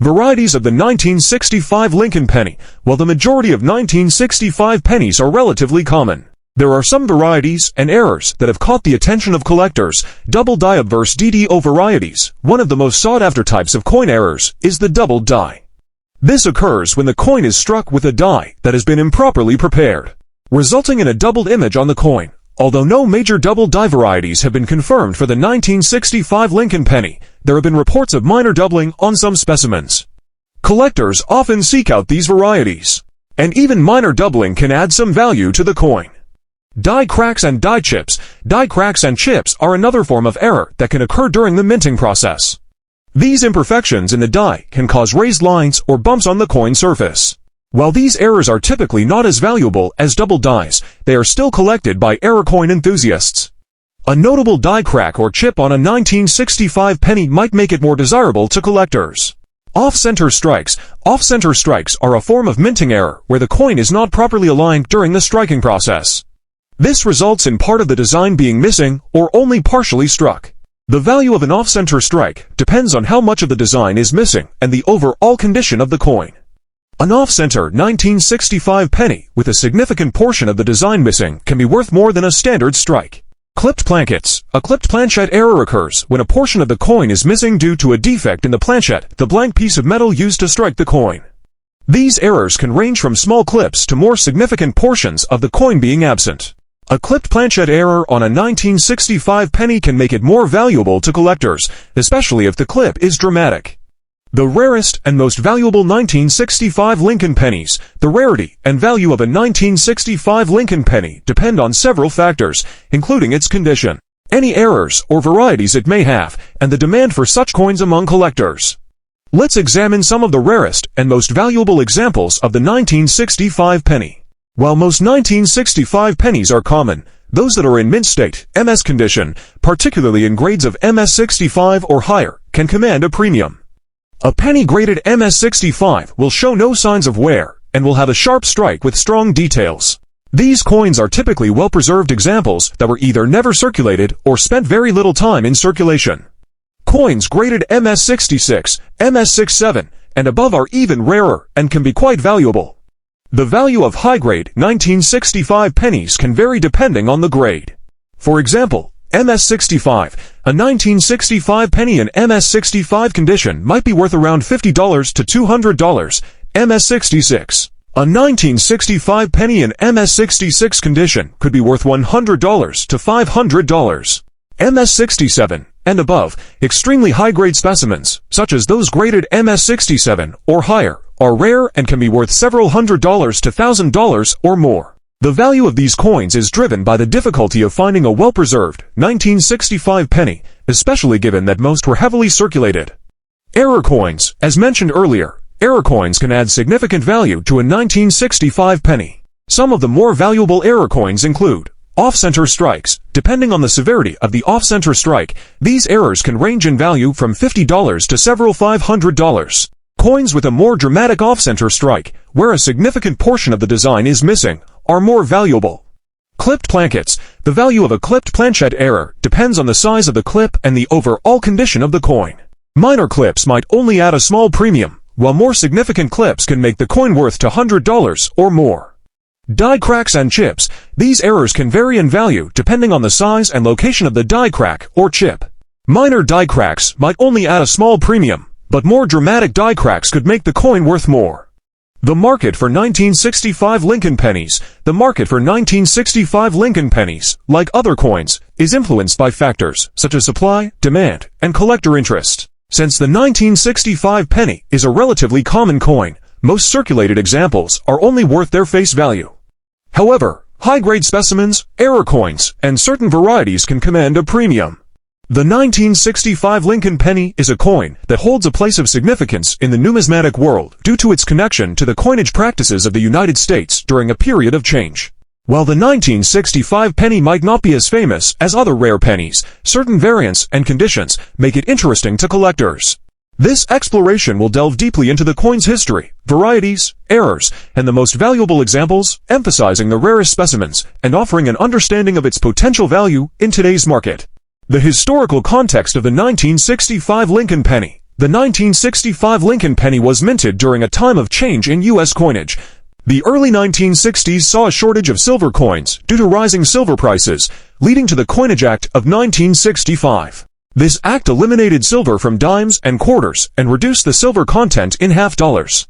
Varieties of the 1965 Lincoln penny. While the majority of 1965 pennies are relatively common, there are some varieties and errors that have caught the attention of collectors. Double die obverse DDO varieties. One of the most sought-after types of coin errors is the double die. This occurs when the coin is struck with a die that has been improperly prepared, resulting in a doubled image on the coin. Although no major double die varieties have been confirmed for the 1965 Lincoln penny, there have been reports of minor doubling on some specimens. Collectors often seek out these varieties, and even minor doubling can add some value to the coin. Die cracks and die chips. Die cracks and chips are another form of error that can occur during the minting process. These imperfections in the die can cause raised lines or bumps on the coin surface. While these errors are typically not as valuable as double dies, they are still collected by error coin enthusiasts. A notable die crack or chip on a 1965 penny might make it more desirable to collectors. Off-center strikes. Off-center strikes are a form of minting error where the coin is not properly aligned during the striking process. This results in part of the design being missing or only partially struck. The value of an off-center strike depends on how much of the design is missing and the overall condition of the coin. An off-center 1965 penny with a significant portion of the design missing can be worth more than a standard strike. Clipped plankets. A clipped planchette error occurs when a portion of the coin is missing due to a defect in the planchette, the blank piece of metal used to strike the coin. These errors can range from small clips to more significant portions of the coin being absent. A clipped planchette error on a 1965 penny can make it more valuable to collectors, especially if the clip is dramatic. The rarest and most valuable 1965 Lincoln pennies. The rarity and value of a 1965 Lincoln penny depend on several factors, including its condition, any errors or varieties it may have, and the demand for such coins among collectors. Let's examine some of the rarest and most valuable examples of the 1965 penny. While most 1965 pennies are common, those that are in mint state, MS condition, particularly in grades of MS65 or higher, can command a premium. A penny graded MS65 will show no signs of wear and will have a sharp strike with strong details. These coins are typically well-preserved examples that were either never circulated or spent very little time in circulation. Coins graded MS66, MS67, and above are even rarer and can be quite valuable. The value of high-grade 1965 pennies can vary depending on the grade. For example, MS65, a 1965 penny in MS65 condition might be worth around $50 to $200. MS66, a 1965 penny in MS66 condition could be worth $100 to $500. MS67 and above, extremely high-grade specimens, such as those graded MS67 or higher, are rare and can be worth several $100s to $1,000 or more. The value of these coins is driven by the difficulty of finding a well-preserved 1965 penny, especially given that most were heavily circulated. Error coins. As mentioned earlier, error coins can add significant value to a 1965 penny. Some of the more valuable error coins include off-center strikes. Depending on the severity of the off-center strike, these errors can range in value from $50 to several $500. Coins with a more dramatic off-center strike, where a significant portion of the design is missing, are more valuable. Clipped plankets. The value of a clipped planchette error depends on the size of the clip and the overall condition of the coin. Minor clips might only add a small premium, while more significant clips can make the coin worth $100 or more. Die cracks and chips. These errors can vary in value depending on the size and location of the die crack or chip. Minor die cracks might only add a small premium, but more dramatic die cracks could make the coin worth more. The market for 1965 Lincoln pennies. The market for 1965 Lincoln pennies, like other coins, is influenced by factors such as supply, demand, and collector interest. Since the 1965 penny is a relatively common coin, most circulated examples are only worth their face value. However, high-grade specimens, error coins, and certain varieties can command a premium. The 1965 Lincoln penny is a coin that holds a place of significance in the numismatic world due to its connection to the coinage practices of the United States during a period of change. While the 1965 penny might not be as famous as other rare pennies, certain variants and conditions make it interesting to collectors. This exploration will delve deeply into the coin's history, varieties, errors, and the most valuable examples, emphasizing the rarest specimens and offering an understanding of its potential value in today's market. The historical context of the 1965 Lincoln penny. The 1965 Lincoln penny was minted during a time of change in U.S. coinage. The early 1960s saw a shortage of silver coins due to rising silver prices, leading to the Coinage Act of 1965. This act eliminated silver from dimes and quarters and reduced the silver content in half dollars.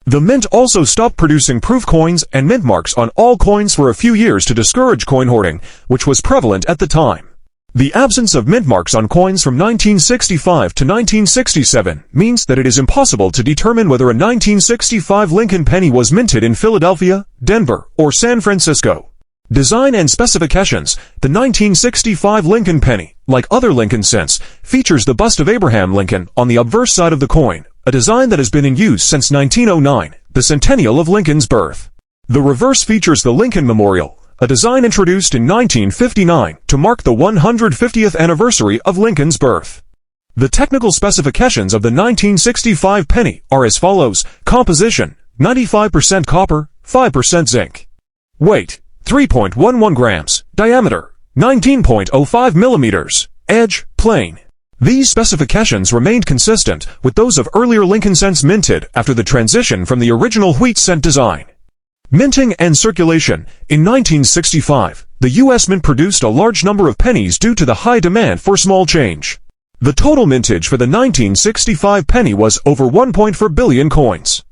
The mint also stopped producing proof coins and mint marks on all coins for a few years to discourage coin hoarding, which was prevalent at the time. The absence of mint marks on coins from 1965 to 1967 means that it is impossible to determine whether a 1965 Lincoln penny was minted in Philadelphia, Denver, or San Francisco. Design and specifications. The 1965 Lincoln penny, like other Lincoln cents, features the bust of Abraham Lincoln on the obverse side of the coin, a design that has been in use since 1909, the centennial of Lincoln's birth. The reverse features the Lincoln Memorial, a design introduced in 1959 to mark the 150th anniversary of Lincoln's birth. The technical specifications of the 1965 penny are as follows: composition, 95% copper, 5% zinc. Weight, 3.11 grams. Diameter, 19.05 millimeters. Edge, plain. These specifications remained consistent with those of earlier Lincoln cents minted after the transition from the original wheat cent design. Minting and circulation. In 1965, the U.S. Mint produced a large number of pennies due to the high demand for small change. The total mintage for the 1965 penny was over 1.4 billion coins.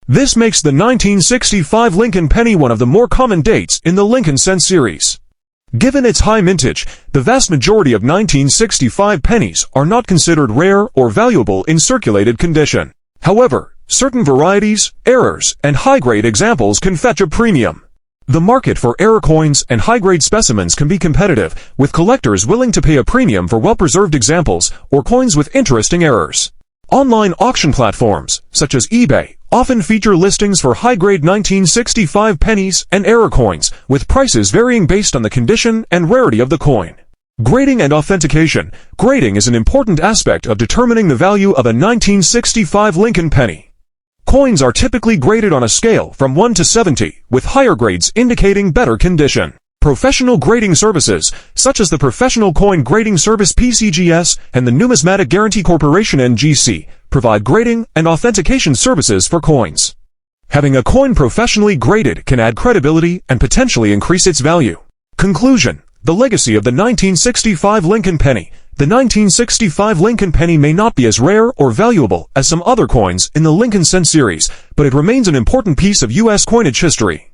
This makes the 1965 Lincoln penny one of the more common dates in the Lincoln cent series. Given its high mintage, the vast majority of 1965 pennies are not considered rare or valuable in circulated condition. However, certain varieties, errors, and high-grade examples can fetch a premium. The market for error coins and high-grade specimens can be competitive, with collectors willing to pay a premium for well-preserved examples or coins with interesting errors. Online auction platforms, such as eBay, often feature listings for high-grade 1965 pennies and error coins, with prices varying based on the condition and rarity of the coin. Grading and authentication. Grading is an important aspect of determining the value of a 1965 Lincoln penny. Coins are typically graded on a scale from 1 to 70, with higher grades indicating better condition. Professional grading services, such as the Professional Coin Grading Service PCGS and the Numismatic Guarantee Corporation NGC, provide grading and authentication services for coins. Having a coin professionally graded can add credibility and potentially increase its value. Conclusion. The legacy of the 1965 Lincoln penny. The 1965 Lincoln penny may not be as rare or valuable as some other coins in the Lincoln cent series, but it remains an important piece of U.S. coinage history.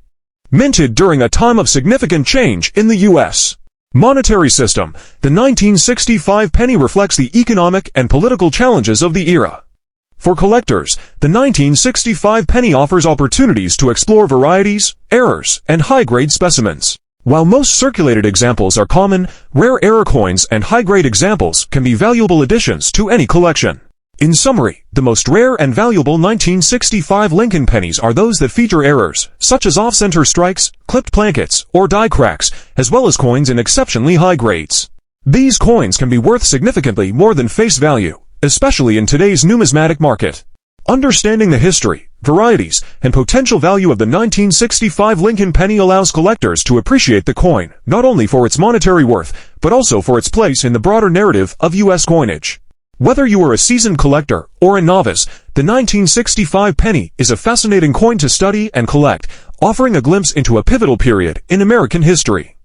Minted during a time of significant change in the U.S. monetary system, the 1965 penny reflects the economic and political challenges of the era. For collectors, the 1965 penny offers opportunities to explore varieties, errors, and high-grade specimens. While most circulated examples are common, rare error coins and high-grade examples can be valuable additions to any collection. In summary, the most rare and valuable 1965 Lincoln pennies are those that feature errors, such as off-center strikes, clipped plankets, or die cracks, as well as coins in exceptionally high grades. These coins can be worth significantly more than face value, especially in today's numismatic market. Understanding the history, varieties, and potential value of the 1965 Lincoln penny allows collectors to appreciate the coin, not only for its monetary worth, but also for its place in the broader narrative of U.S. coinage. Whether you are a seasoned collector or a novice, the 1965 penny is a fascinating coin to study and collect, offering a glimpse into a pivotal period in American history.